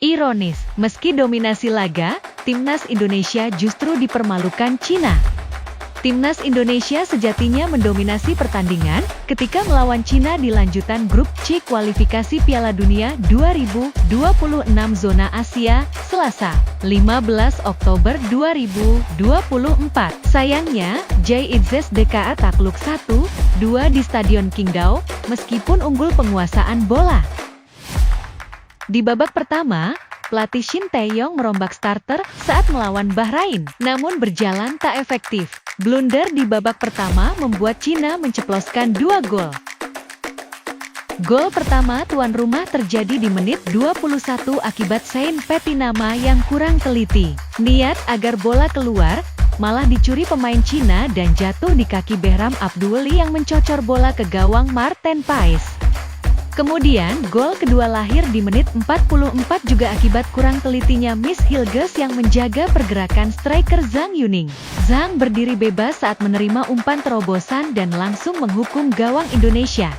Ironis, meski dominasi laga, timnas Indonesia justru dipermalukan Cina. Timnas Indonesia sejatinya mendominasi pertandingan ketika melawan Cina di lanjutan grup C kualifikasi Piala Dunia 2026 zona Asia, Selasa, 15 Oktober 2024. Sayangnya, JIZS DKA takluk 1-2 di Stadion Qingdao, meskipun unggul penguasaan bola. Di babak pertama, pelatih Shin Tae-yong merombak starter saat melawan Bahrain, namun berjalan tak efektif. Blunder di babak pertama membuat Cina menceploskan 2 gol. Gol pertama tuan rumah terjadi di menit 21 akibat Saint Petinama yang kurang teliti. Niat agar bola keluar, malah dicuri pemain Cina dan jatuh di kaki Behram Abdulli yang mencocor bola ke gawang Marten Paes. Kemudian, gol kedua lahir di menit 44 juga akibat kurang telitinya Miss Hilges yang menjaga pergerakan striker Zhang Yuning. Zhang berdiri bebas saat menerima umpan terobosan dan langsung menghukum gawang Indonesia.